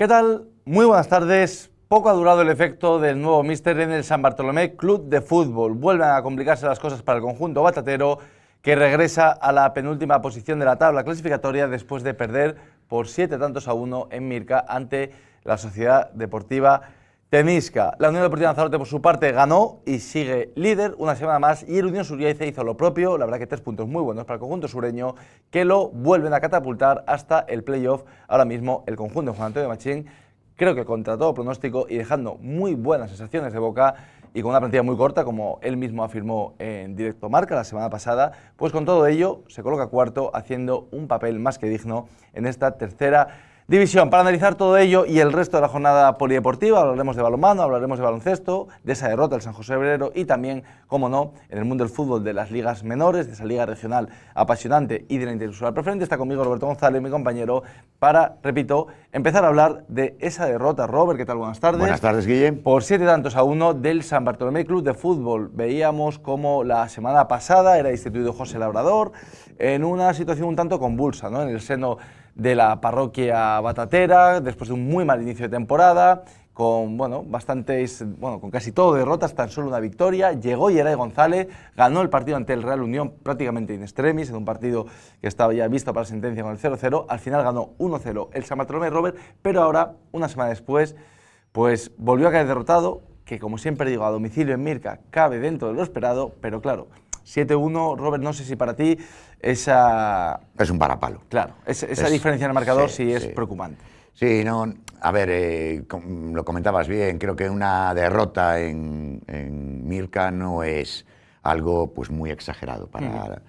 ¿Qué tal? Muy buenas tardes. Poco ha durado el efecto del nuevo míster en el San Bartolomé Club de Fútbol. Vuelven a complicarse las cosas para el conjunto batatero, que regresa a la penúltima posición de la tabla clasificatoria después de perder por 7-1 en Mirca ante la Sociedad Deportiva Temisca. La Unión Deportiva Lanzarote, por su parte, ganó y sigue líder una semana más, y el Unión Surriaiza hizo lo propio. La verdad que 3 puntos muy buenos para el conjunto sureño, que lo vuelven a catapultar hasta el playoff. Ahora mismo el conjunto de Juan Antonio Machín, creo que contra todo pronóstico y dejando muy buenas sensaciones de boca, y con una plantilla muy corta, como él mismo afirmó en Directo Marca la semana pasada, pues con todo ello se coloca cuarto, haciendo un papel más que digno en esta tercera división. Para analizar todo ello y el resto de la jornada polideportiva, hablaremos de balonmano, hablaremos de baloncesto, de esa derrota del San José Obrero y también, como no, en el mundo del fútbol, de las ligas menores, de esa liga regional apasionante y de la interinsular preferente. Está conmigo Roberto González, mi compañero, para, repito, empezar a hablar de esa derrota. Robert, ¿qué tal? Buenas tardes. Buenas tardes, Guille. Por 7-1 del San Bartolomé Club de Fútbol. Veíamos cómo la semana pasada era destituido José Labrador en una situación un tanto convulsa, ¿no?, en el seno de la parroquia batatera, después de un muy mal inicio de temporada, con con casi todo derrotas, tan solo una victoria. Llegó Yeray González, ganó el partido ante el Real Unión prácticamente in extremis, en un partido que estaba ya visto para sentencia con el 0-0. Al final ganó 1-0 el San Bartolomé, Robert, pero ahora, una semana después, pues volvió a caer derrotado, que como siempre digo, a domicilio en Mirca cabe dentro de lo esperado, pero claro, 7-1, Robert, no sé si para ti esa... Es un varapalo. Claro, esa diferencia en el marcador sí es sí. preocupante. Sí, no, a ver, lo comentabas bien, creo que una derrota en Mirca no es algo pues muy exagerado para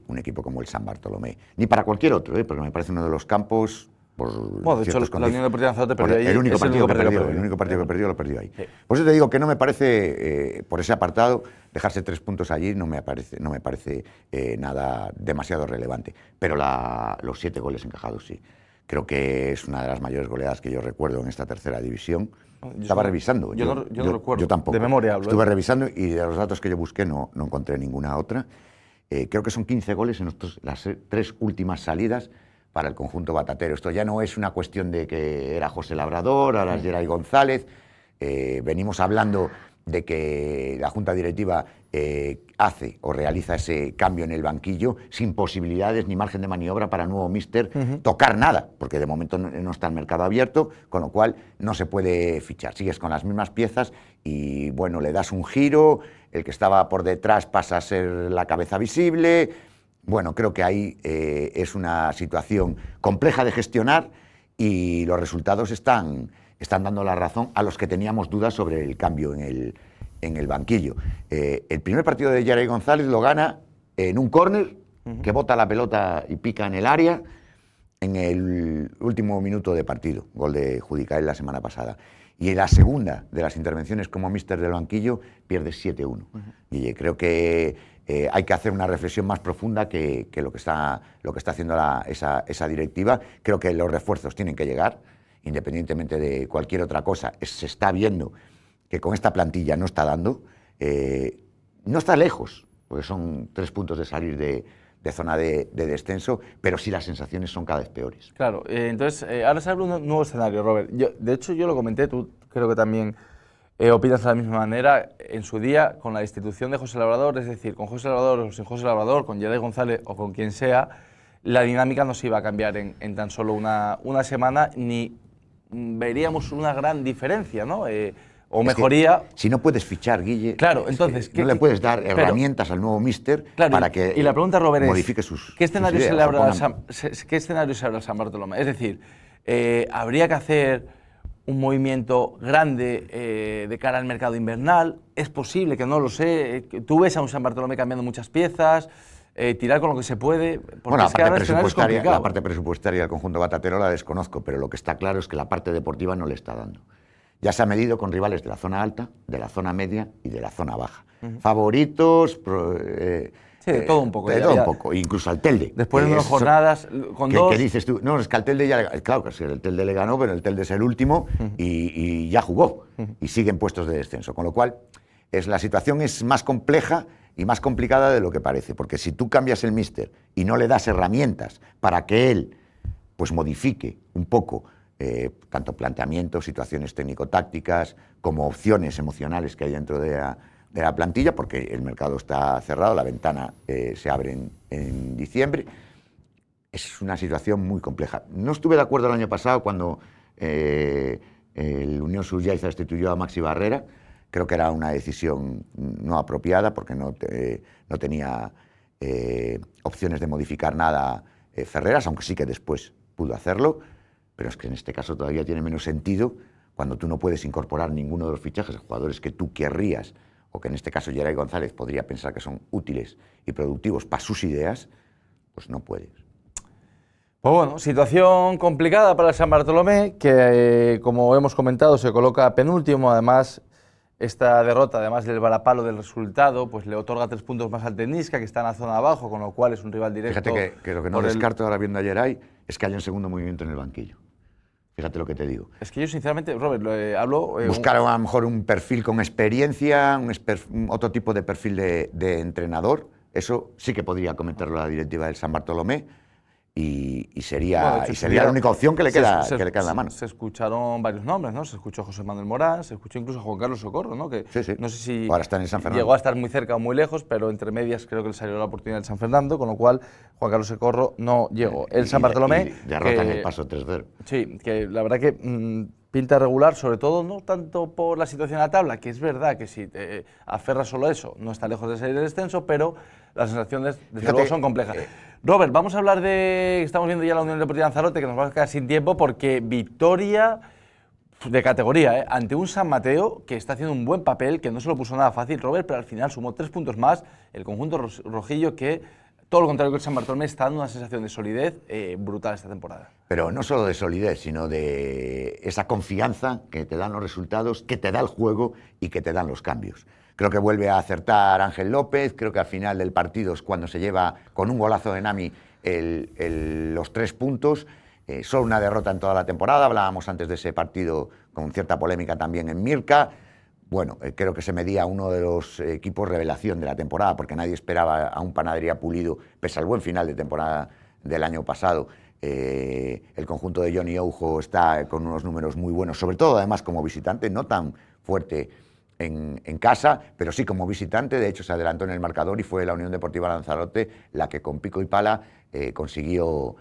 un equipo como el San Bartolomé, ni para cualquier otro, porque me parece uno de los campos... de hecho, la Unión Deportiva Lanzarote perdió ahí. El único partido que perdió lo perdió ahí. Sí. Por eso te digo que no me parece, por ese apartado, dejarse 3 puntos allí no me parece nada demasiado relevante. Pero los 7 goles encajados sí. Creo que es una de las mayores goleadas que yo recuerdo en esta tercera división. Estaba revisando. Yo no recuerdo. Yo tampoco. De memoria hablo. Estuve revisando y de los datos que yo busqué no encontré ninguna otra. Creo que son 15 goles en las 3 últimas salidas para el conjunto batatero. Esto ya no es una cuestión de que era José Labrador, ahora es Yeray González. Venimos hablando de que la Junta Directiva hace o realiza ese cambio en el banquillo sin posibilidades ni margen de maniobra para el nuevo míster tocar nada, porque de momento no está el mercado abierto, con lo cual no se puede fichar. Sigues con las mismas piezas y, bueno, le das un giro, el que estaba por detrás pasa a ser la cabeza visible. Bueno, creo que ahí es una situación compleja de gestionar y los resultados están dando la razón a los que teníamos dudas sobre el cambio en el banquillo. El primer partido de Yeray González lo gana en un córner que bota la pelota y pica en el área en el último minuto de partido, gol de Judicael la semana pasada. Y en la segunda de las intervenciones como míster del banquillo pierde 7-1. Y creo que hay que hacer una reflexión más profunda que lo que está haciendo esa directiva. Creo que los refuerzos tienen que llegar, independientemente de cualquier otra cosa. Se está viendo que con esta plantilla no está dando. No está lejos, porque son 3 puntos de salir de zona de descenso, pero sí las sensaciones son cada vez peores. Claro, entonces ahora se abre un nuevo escenario, Robert. De hecho, yo lo comenté, tú creo que también opinas de la misma manera, en su día, con la destitución de José Labrador, es decir, con José Labrador o sin José Labrador, con Yeray González o con quien sea, la dinámica no se iba a cambiar en tan solo una semana, ni veríamos una gran diferencia, ¿no? O mejoría. Si no puedes fichar, Guille, claro, entonces, no le puedes dar herramientas al nuevo míster para que y la pregunta, Robert, modifique sus ¿qué escenario sus ideas, ¿qué escenario se abre al San Bartolomé? Es decir, ¿habría que hacer un movimiento grande de cara al mercado invernal? ¿Es posible? Que no lo sé. ¿Tú ves a un San Bartolomé cambiando muchas piezas? ¿Tirar con lo que se puede? Bueno, la parte presupuestaria del conjunto batatero la desconozco, pero lo que está claro es que la parte deportiva no le está dando. Ya se ha medido con rivales de la zona alta, de la zona media y de la zona baja. Favoritos... sí, de todo un poco. De todo un poco, incluso al Telde. Después de unas jornadas, con dos... ¿Qué dices tú? No, es que al Telde ya... Claro, que el Telde le ganó, pero el Telde es el último y ya jugó. Y sigue en puestos de descenso. Con lo cual, la situación es más compleja y más complicada de lo que parece. Porque si tú cambias el míster y no le das herramientas para que él pues modifique un poco tanto planteamientos, situaciones técnico-tácticas, como opciones emocionales que hay dentro de la plantilla, porque el mercado está cerrado, la ventana se abre en diciembre. Es una situación muy compleja. No estuve de acuerdo el año pasado cuando el Unión Surjaiza destituyó a Maxi Barrera. Creo que era una decisión no apropiada porque no tenía opciones de modificar nada Ferreras, aunque sí que después pudo hacerlo, pero es que en este caso todavía tiene menos sentido cuando tú no puedes incorporar ninguno de los fichajes, jugadores que tú querrías, o que en este caso Geray González podría pensar que son útiles y productivos para sus ideas, pues no puedes. Pues bueno, situación complicada para el San Bartolomé, que como hemos comentado se coloca penúltimo. Además, esta derrota, además del varapalo del resultado, pues le otorga 3 puntos más al Tenisca, que está en la zona de abajo, con lo cual es un rival directo. Fíjate que lo que no descarto ahora viendo a Geray es que haya un segundo movimiento en el banquillo. Fíjate lo que te digo. Es que yo sinceramente, Robert, hablo... Buscar a lo mejor un perfil con experiencia, otro tipo de perfil de entrenador, eso sí que podría cometerlo la directiva del San Bartolomé. Y sería la única opción que le queda en la mano. Se escucharon varios nombres, ¿no? Se escuchó José Manuel Morán, se escuchó incluso a Juan Carlos Socorro, ¿no? Que sí. No sé si ahora está en San Fernando. Llegó a estar muy cerca o muy lejos, pero entre medias creo que le salió la oportunidad en San Fernando, con lo cual Juan Carlos Socorro no llegó. El San Bartolomé... Y derrotan el paso 3-0. Sí, que la verdad que pinta regular, sobre todo no tanto por la situación en la tabla, que es verdad que si te aferras solo a eso, no está lejos de salir del descenso, pero las sensaciones, desde luego, son complejas. Robert, vamos a hablar de... Estamos viendo ya la Unión Deportiva Lanzarote, que nos va a quedar sin tiempo, porque victoria de categoría, ante un San Mateo que está haciendo un buen papel, que no se lo puso nada fácil, Robert, pero al final sumó 3 puntos más, el conjunto rojillo, que todo lo contrario que el San Bartolomé está dando una sensación de solidez brutal esta temporada. Pero no solo de solidez, sino de esa confianza que te dan los resultados, que te da el juego y que te dan los cambios. Creo que vuelve a acertar Ángel López, creo que al final del partido es cuando se lleva con un golazo de Nami los 3 puntos. Solo una derrota en toda la temporada, hablábamos antes de ese partido con cierta polémica también en Mirca. Bueno, creo que se medía uno de los equipos revelación de la temporada, porque nadie esperaba a un Panadería Pulido, pese al buen final de temporada del año pasado. El conjunto de Johnny Oujo está con unos números muy buenos, sobre todo además como visitante, no tan fuerte en casa, pero sí como visitante. De hecho se adelantó en el marcador y fue la Unión Deportiva Lanzarote la que con pico y pala consiguió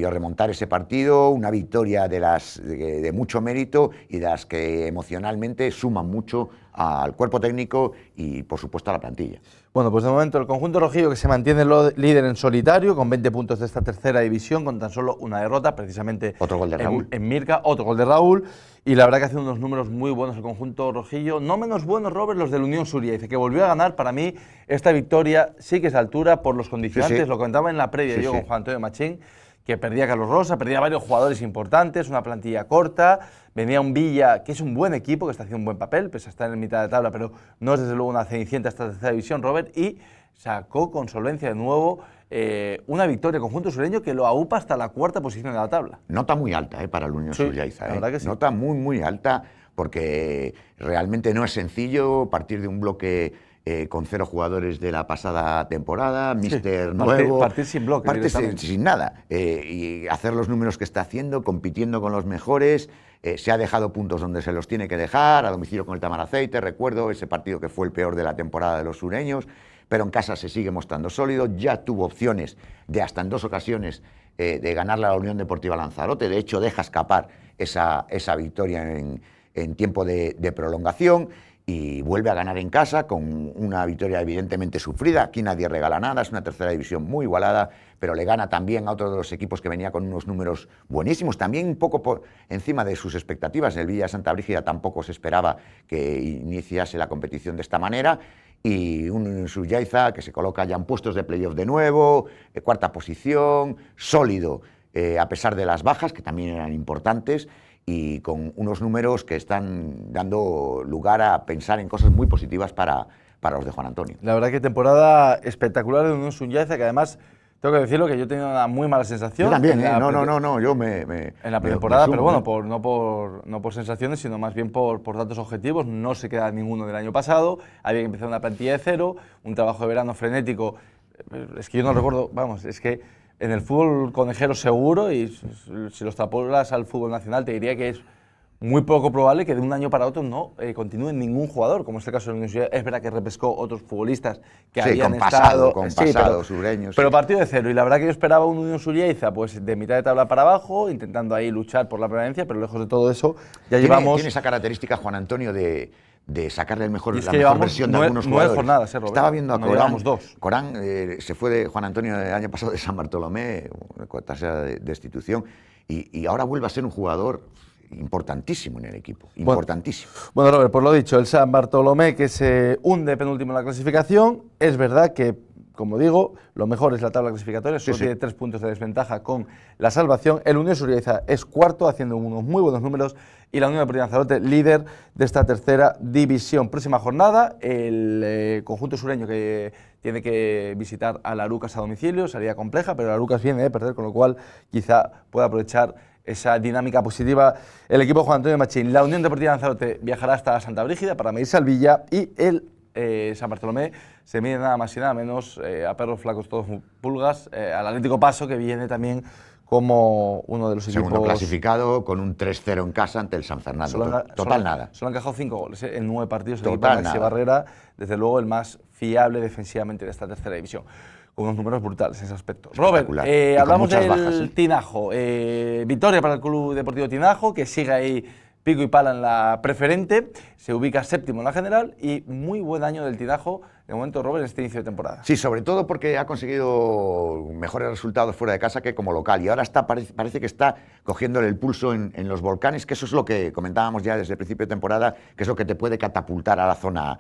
remontar ese partido, una victoria de mucho mérito y de las que emocionalmente suman mucho al cuerpo técnico y por supuesto a la plantilla. Bueno, pues de momento el conjunto rojillo, que se mantiene líder en solitario con 20 puntos de esta tercera división, con tan solo una derrota, precisamente otro gol de Raúl. En Mirca, otro gol de Raúl, y la verdad que hace unos números muy buenos el conjunto rojillo, no menos buenos, Robert, los del Unión Surjaiza, que volvió a ganar. Para mí esta victoria sí que es de altura por los condicionantes, lo comentaba en la previa yo con Juan Antonio Machín, que perdía a Carlos Rosa, perdía a varios jugadores importantes, una plantilla corta, venía un Villa, que es un buen equipo, que está haciendo un buen papel, pese a estar en mitad de tabla, pero no es desde luego una cenicienta esta tercera división, Robert, y sacó con solvencia de nuevo una victoria conjunto sureño que lo aupa hasta la 4ª posición de la tabla. Nota muy alta para el Unión Surjaiza. La verdad que sí. Nota muy, muy alta, porque realmente no es sencillo partir de un bloque con 0 jugadores de la pasada temporada, míster nuevo. Partir sin bloque. Partir sin nada. Y hacer los números que está haciendo, compitiendo con los mejores. Se ha dejado puntos donde se los tiene que dejar, a domicilio con el Tamaraceite, recuerdo ese partido que fue el peor de la temporada de los sureños, pero en casa se sigue mostrando sólido. Ya tuvo opciones de hasta en 2 ocasiones de ganarle a la Unión Deportiva Lanzarote. De hecho, deja escapar esa victoria en tiempo de prolongación. Y vuelve a ganar en casa con una victoria evidentemente sufrida. Aquí nadie regala nada, es una tercera división muy igualada, pero le gana también a otro de los equipos que venía con unos números buenísimos, también un poco por encima de sus expectativas. El Villa Santa Brígida tampoco se esperaba que iniciase la competición de esta manera. Y un Surjaiza que se coloca ya en puestos de playoff de nuevo, 4ª posición, sólido, a pesar de las bajas, que también eran importantes, y con unos números que están dando lugar a pensar en cosas muy positivas para los de Juan Antonio. La verdad que temporada espectacular de Unión Surjaiza, que además, tengo que decirlo, que yo he tenido una muy mala sensación. Yo también, yo me en la pretemporada, pero bueno, no por sensaciones, sino más bien por datos objetivos. No se queda ninguno del año pasado, había que empezar una plantilla de 0, un trabajo de verano frenético. Es que yo no recuerdo, vamos, es que en el fútbol conejero seguro, y si los extrapolas al fútbol nacional, te diría que es muy poco probable que de un año para otro no continúe ningún jugador, como es el caso de la Unión Sureña. Es verdad que repescó otros futbolistas que habían estado... Con pasado sureño. Pero partido de cero, y la verdad que yo esperaba un Unión Sureña pues de mitad de tabla para abajo, intentando ahí luchar por la permanencia, pero lejos de todo eso, ya llevamos... Tiene esa característica, Juan Antonio, de sacarle la mejor versión de algunos jugadores. Jornadas, Robert. Estaba viendo a Corán. Dos. Corán se fue de Juan Antonio el año pasado de San Bartolomé, con tasa de destitución, y ahora vuelve a ser un jugador importantísimo en el equipo, importantísimo. Bueno, Robert, por lo dicho, el San Bartolomé, que se hunde penúltimo en la clasificación, es verdad que, como digo, lo mejor es la tabla clasificatoria, solo tiene 3 puntos de desventaja con la salvación. El Unión Sureña es cuarto, haciendo unos muy buenos números, y la Unión Deportiva Lanzarote, líder de esta tercera división. Próxima jornada, el conjunto sureño que tiene que visitar a la Arucas a domicilio, salida compleja, pero la Arucas viene de perder, con lo cual quizá pueda aprovechar esa dinámica positiva el equipo de Juan Antonio Machín. La Unión Deportiva Lanzarote viajará hasta Santa Brígida para medirse al Villa, y el San Bartolomé se mide nada más y nada menos a perros flacos todos pulgas, al Atlético Paso, que viene también como uno de los equipos... Segundo clasificado, con un 3-0 en casa ante el San Fernando. Nada. Solo han encajado 5 goles en 9 partidos. Total el equipo de Maxi nada. Barrera, desde luego el más fiable defensivamente de esta tercera división, con unos números brutales en ese aspecto. Robert, hablamos del bajas, Tinajo. Victoria para el Club Deportivo Tinajo, que sigue ahí pico y pala en la preferente, se ubica séptimo en la general, y muy buen año del Tinajo de momento, Robert, en este inicio de temporada. Sí, sobre todo porque ha conseguido mejores resultados fuera de casa que como local, y ahora parece que está cogiéndole el pulso en los Volcanes, que eso es lo que comentábamos ya desde el principio de temporada, que es lo que te puede catapultar a la zona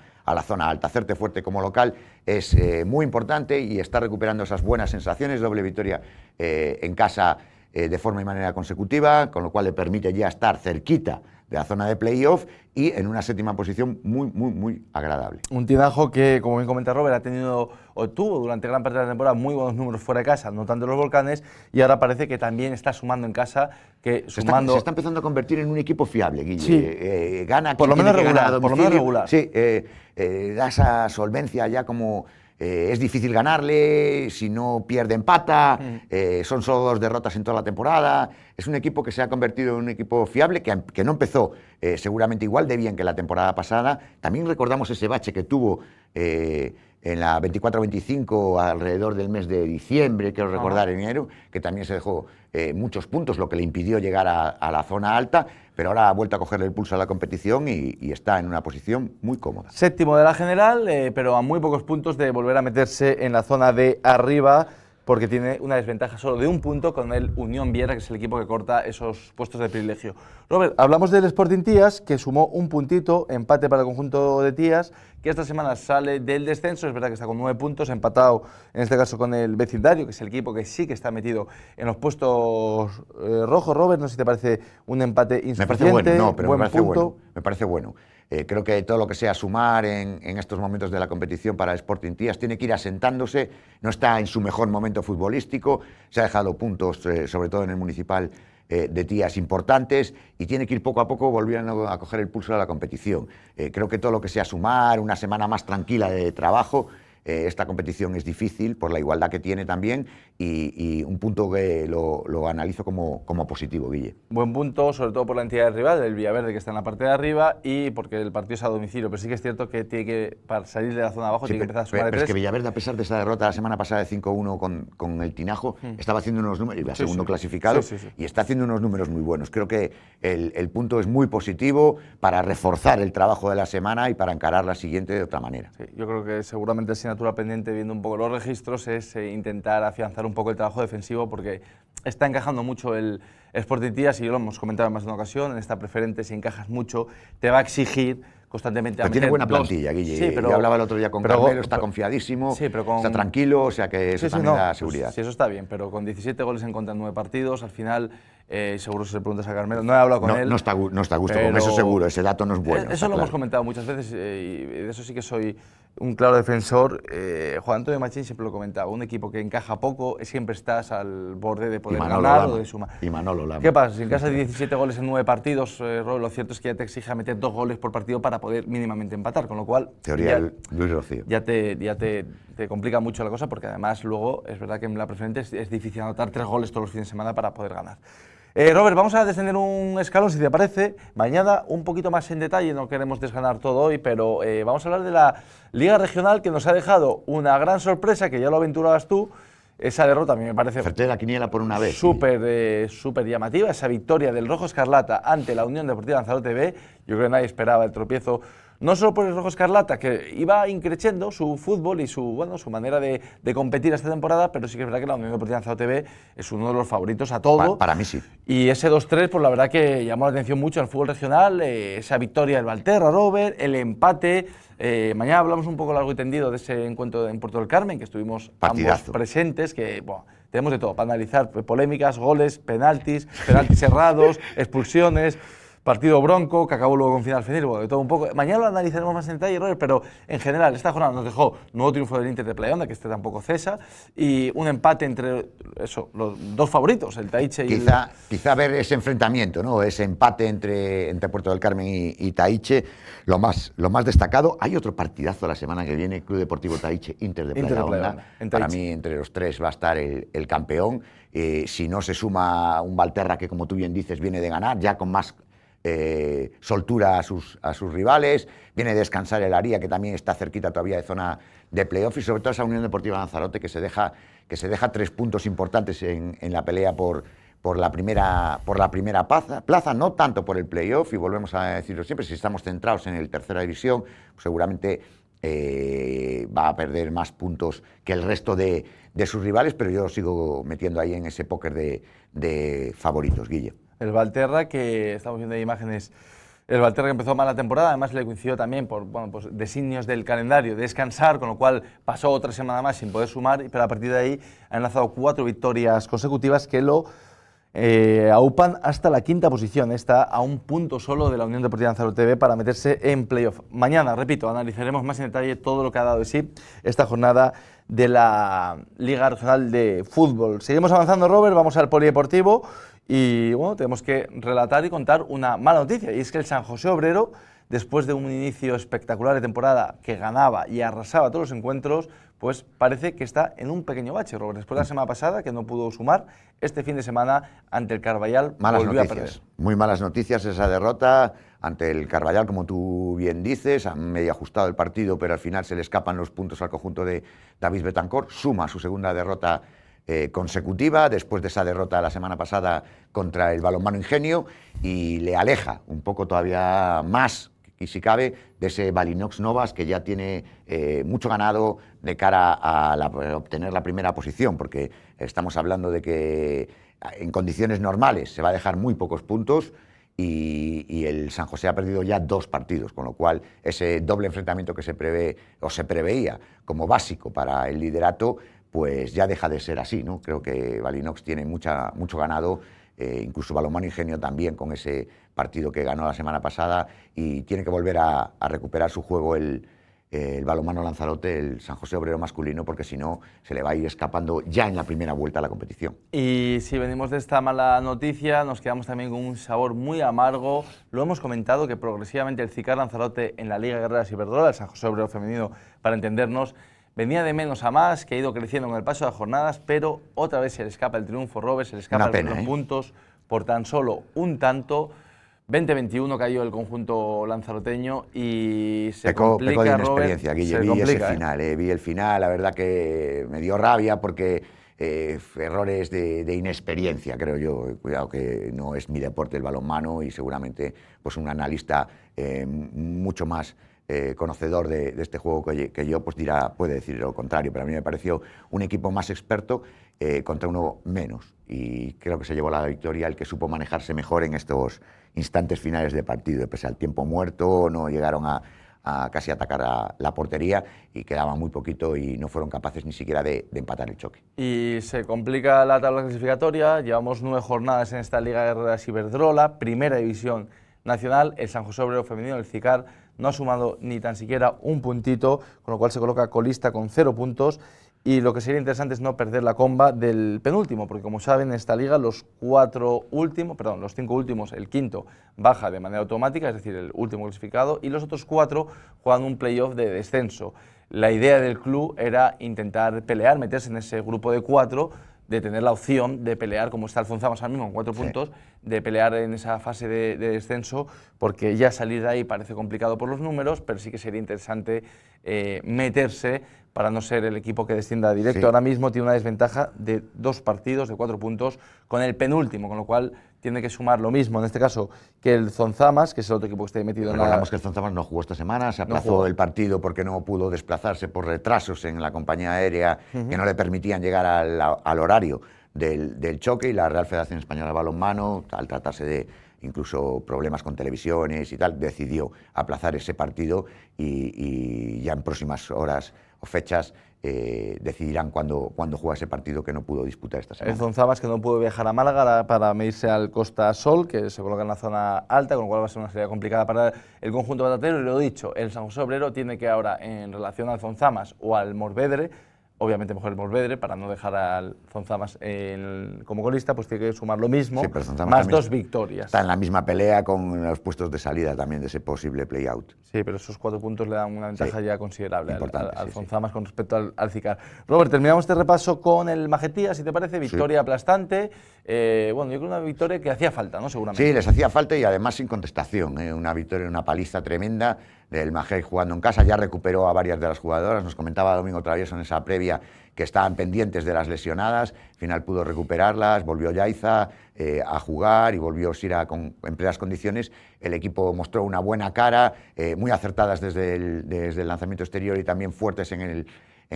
alta. Hacerte fuerte como local es muy importante, y está recuperando esas buenas sensaciones. Doble victoria en casa de forma y manera consecutiva, con lo cual le permite ya estar cerquita de la zona de playoff y en una séptima posición muy agradable. Un Tinajo que, como bien comenta Robert, tuvo durante gran parte de la temporada muy buenos números fuera de casa, no tanto los Volcanes, y ahora parece que también está sumando en casa. Se está empezando a convertir en un equipo fiable, Guille. Sí. Gana por lo menos regular. Sí, da esa solvencia ya como... es difícil ganarle, si no pierde empata, son solo 2 derrotas en toda la temporada. Es un equipo que se ha convertido en un equipo fiable, que no empezó seguramente igual de bien que la temporada pasada. También recordamos ese bache que tuvo en la 24-25 alrededor del mes de diciembre, quiero recordar, en enero, que también se dejó muchos puntos, lo que le impidió llegar a la zona alta, pero ahora ha vuelto a cogerle el pulso a la competición y está en una posición muy cómoda. Séptimo de la general, pero a muy pocos puntos de volver a meterse en la zona de arriba, porque tiene una desventaja solo de 1 punto con el Unión Viera, que es el equipo que corta esos puestos de privilegio. Robert, hablamos del Sporting Tías, que sumó 1 puntito, empate para el conjunto de Tías, que esta semana sale del descenso. Es verdad que está con 9 puntos, empatado en este caso con el Vecindario, que es el equipo que sí que está metido en los puestos rojos. Robert, no sé si te parece un empate insuficiente. Me parece bueno, no, pero me parece bueno. Creo que todo lo que sea sumar en estos momentos de la competición para el Sporting Tías tiene que ir asentándose. No está en su mejor momento futbolístico, se ha dejado puntos, sobre todo en el municipal de Tías, importantes, y tiene que ir poco a poco volviendo a coger el pulso de la competición. Creo que todo lo que sea sumar, una semana más tranquila de trabajo. Esta competición es difícil por la igualdad que tiene también, y un punto que lo analizo como positivo, Guille. Buen punto, sobre todo por la entidad del rival, el Villaverde, que está en la parte de arriba, y porque el partido es a domicilio, pero sí que es cierto que tiene que, para salir de la zona de abajo, sí, tiene que empezar a sumar de 3. Pero es que Villaverde, a pesar de esa derrota la semana pasada de 5-1 con el Tinajo, estaba haciendo unos números, iba segundo clasificado, y está haciendo unos números muy buenos. Creo que el punto es muy positivo para reforzar el trabajo de la semana y para encarar la siguiente de otra manera. Sí, yo creo que seguramente asignatura pendiente, viendo un poco los registros, es intentar afianzar un poco el trabajo defensivo, porque está encajando mucho el Sporting Tías, y lo hemos comentado en más de una ocasión. En esta preferente, si encajas mucho, te va a exigir constantemente. Pero tiene buena plantilla, Guille. Sí, yo hablaba el otro día con Carmelo, está confiadísimo, está tranquilo, o sea que eso también da seguridad. Sí, eso está bien, pero con 17 goles en contra en 9 partidos, al final seguro si le preguntas a Carmelo, no he hablado con él. No está a gusto, con eso seguro, ese dato no es bueno. Eso lo hemos comentado muchas veces y de eso sí que soy un claro defensor. Juan Antonio Machín siempre lo comentaba, un equipo que encaja poco, siempre estás al borde de poder ganar o de sumar. Y Manolo Lama. ¿Qué pasa? Si encasas 17 goles en 9 partidos, Robert, lo cierto es que ya te exige meter 2 goles por partido para poder mínimamente empatar, con lo cual… Teoría Luis Rocío. Ya te complica mucho la cosa, porque además luego es verdad que en la preferente es difícil anotar 3 goles todos los fines de semana para poder ganar. Robert, vamos a descender un escalón, si te parece. Mañana un poquito más en detalle, no queremos desganar todo hoy, pero vamos a hablar de la Liga Regional, que nos ha dejado una gran sorpresa, que ya lo aventurabas tú. Esa derrota a mí me parece… Acerté la quiniela por una vez. Súper llamativa, esa victoria del Rojo Escarlata ante la Unión Deportiva Lanzarote B. Yo creo que nadie esperaba el tropiezo, no solo por el Rojo Escarlata, que iba increciendo su fútbol y su manera de competir esta temporada, pero sí que es verdad que la Unión Deportiva Lanzarote B es uno de los favoritos a todo. Para mí sí. Y ese 2-3, pues la verdad que llamó la atención mucho al fútbol regional, esa victoria del Valterra, Robert, el empate. Mañana hablamos un poco largo y tendido de ese encuentro en Puerto del Carmen, que estuvimos ambos presentes, que tenemos de todo para analizar, polémicas, goles, penaltis errados, expulsiones, partido bronco, que acabó luego con final feliz, de todo un poco. Mañana lo analizaremos más en detalle, Robert, pero en general esta jornada nos dejó nuevo triunfo del Inter de Playa Honda, que tampoco cesa, y un empate entre los dos favoritos, el Taiche y Quizá ver ese enfrentamiento, ¿no? Ese empate entre Puerto del Carmen y Taiche, lo más destacado. Hay otro partidazo la semana que viene, Club Deportivo Taiche, Inter de Playa Honda. Para mí, entre los tres va a estar el campeón. Si no se suma un Valterra que, como tú bien dices, viene de ganar, ya con más soltura a sus rivales, viene a descansar el Aría, que también está cerquita todavía de zona de playoff, y sobre todo esa Unión Deportiva Lanzarote que se deja 3 puntos importantes en la pelea por la primera plaza, no tanto por el playoff, y volvemos a decirlo siempre, si estamos centrados en el tercera división, pues seguramente va a perder más puntos que el resto de sus rivales, pero yo sigo metiendo ahí en ese póker de favoritos, Guille. El Valterra, que estamos viendo ahí imágenes, el Valterra que empezó mal la temporada, además le coincidió también por designios del calendario, de descansar, con lo cual pasó otra semana más sin poder sumar, pero a partir de ahí ha enlazado 4 victorias consecutivas que lo aupan hasta la 5ª posición. Está a un punto solo de la Unión Deportiva Lanzarote B para meterse en playoff. Mañana, repito, analizaremos más en detalle todo lo que ha dado de sí esta jornada de la Liga Regional de Fútbol. Seguimos avanzando, Robert, vamos al polideportivo. Y bueno, tenemos que relatar y contar una mala noticia, y es que el San José Obrero, después de un inicio espectacular de temporada que ganaba y arrasaba todos los encuentros, pues parece que está en un pequeño bache, Robert. Después de la semana pasada, que no pudo sumar, este fin de semana ante el Carballal volvió a perder. Muy malas noticias esa derrota ante el Carballal, como tú bien dices, ha medio ajustado el partido, pero al final se le escapan los puntos al conjunto de David Betancor, suma su segunda derrota consecutiva, después de esa derrota la semana pasada contra el Balonmano Ingenio, y le aleja un poco todavía más, y si cabe, de ese Balinox Novas, que ya tiene mucho ganado de cara a obtener la primera posición, porque estamos hablando de que en condiciones normales se va a dejar muy pocos puntos, y el San José ha perdido ya 2 partidos, con lo cual ese doble enfrentamiento que se prevé o se preveía como básico para el liderato, pues ya deja de ser así, ¿no? Creo que Balinox tiene mucho ganado, incluso Balonmano Ingenio también, con ese partido que ganó la semana pasada, y tiene que volver a recuperar su juego el Balonmano Lanzarote, el San José Obrero masculino, porque si no se le va a ir escapando ya en la primera vuelta a la competición. Y si venimos de esta mala noticia, nos quedamos también con un sabor muy amargo. Lo hemos comentado, que progresivamente el CICAR Lanzarote en la Liga Guerreras Iberdrola, el San José Obrero femenino, para entendernos, venía de menos a más, que ha ido creciendo con el paso de las jornadas, pero otra vez se le escapa el triunfo, Robert, se le escapa los puntos por tan solo un tanto. 20-21 cayó el conjunto lanzaroteño y se complica, pecó de Robert, inexperiencia, Guille, vi ese final, vi el final, la verdad que me dio rabia porque errores de inexperiencia, creo yo. Cuidado que no es mi deporte el balonmano, y seguramente pues un analista mucho más conocedor de este juego que yo, pues puede decir lo contrario, pero a mí me pareció un equipo más experto contra uno menos, y creo que se llevó la victoria el que supo manejarse mejor en estos instantes finales de partido. Pese al tiempo muerto, no llegaron a a casi atacar a la portería y quedaba muy poquito y no fueron capaces ni siquiera de empatar el choque. Y se complica la tabla clasificatoria, llevamos 9 jornadas en esta Liga Guerreras Iberdrola, primera división nacional, el San José Obrero femenino, el CICAR, no ha sumado ni tan siquiera un puntito, con lo cual se coloca colista con 0 puntos. Y lo que sería interesante es no perder la comba del penúltimo, porque como saben, en esta liga los 5 últimos, el quinto baja de manera automática, es decir, el último clasificado, y los otros 4 juegan un playoff de descenso. La idea del club era intentar pelear, meterse en ese grupo de 4, de tener la opción de pelear, como está Alfonzamas ahora mismo, con 4 puntos, de pelear en esa fase de descenso, porque ya salir de ahí parece complicado por los números, pero sí que sería interesante meterse para no ser el equipo que descienda directo. Ahora mismo tiene una desventaja de 2 partidos, de 4 puntos, con el penúltimo, con lo cual tiene que sumar lo mismo, en este caso, que el Zonzamas, que es el otro equipo que está metido en la... Recordamos que el Zonzamas no jugó esta semana, se aplazó el partido porque no pudo desplazarse por retrasos en la compañía aérea que no le permitían llegar al horario del choque, y la Real Federación Española de Balonmano, al tratarse de incluso problemas con televisiones y tal, decidió aplazar ese partido y ya en próximas horas o fechas decidirán cuándo juega ese partido que no pudo disputar esta semana. El Zonzamas, que no pudo viajar a Málaga para medirse al Costa Sol, que se coloca en la zona alta, con lo cual va a ser una salida complicada para el conjunto batatero. Y lo dicho, el San José Obrero tiene que ahora, en relación al Zonzamas o al Morvedre, obviamente mejor el Morvedre, para no dejar al Zonzamas como colista, pues tiene que sumar lo mismo, más 2 victorias. Está en la misma pelea con los puestos de salida también de ese posible play-out. Sí, pero esos 4 puntos le dan una ventaja ya considerable al Zonzamas con respecto al CICAR. Robert, terminamos este repaso con el Majetía, si te parece, victoria aplastante. Bueno, yo creo una victoria que hacía falta, ¿no? Seguramente. Sí, les hacía falta y además sin contestación. Una victoria, una paliza tremenda del Majé jugando en casa. Ya recuperó a varias de las jugadoras. Nos comentaba Domingo Travieso en esa previa que estaban pendientes de las lesionadas. Al final pudo recuperarlas, volvió Yaiza a jugar y volvió Sira en plenas condiciones. El equipo mostró una buena cara, muy acertadas desde el lanzamiento exterior y también fuertes en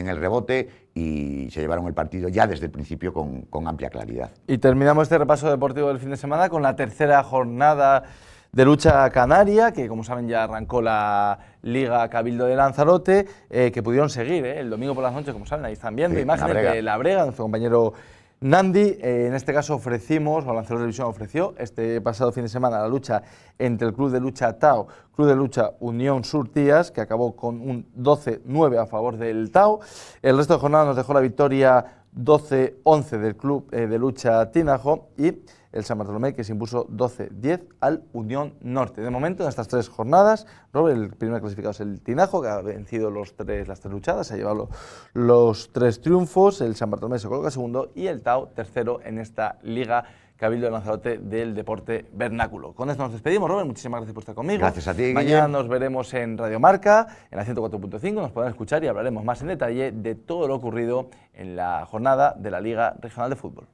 el rebote, y se llevaron el partido ya desde el principio con amplia claridad. Y terminamos este repaso deportivo del fin de semana con la tercera jornada de lucha canaria, que como saben ya arrancó la Liga Cabildo de Lanzarote, que pudieron seguir el domingo por las noches, como saben, ahí están viendo imágenes de La Brega, nuestro compañero Nandi. En este caso ofrecimos, o Lanzarote Televisión ofreció, este pasado fin de semana la lucha entre el Club de Lucha Tao, Club de Lucha Unión Sur Tías, que acabó con un 12-9 a favor del Tao. El resto de jornada nos dejó la victoria 12-11 del Club de Lucha Tinajo y el San Bartolomé, que se impuso 12-10 al Unión Norte. De momento, en estas 3 jornadas, Robert, el primer clasificado es el Tinajo, que ha vencido las tres luchadas, ha llevado los 3 triunfos. El San Bartolomé se coloca segundo y el Tao tercero en esta Liga Cabildo de Lanzarote del deporte vernáculo. Con esto nos despedimos, Robert, muchísimas gracias por estar conmigo. Gracias a ti, Mañana nos veremos en Radio Marca, en la 104.5, nos podrán escuchar y hablaremos más en detalle de todo lo ocurrido en la jornada de la Liga Regional de Fútbol.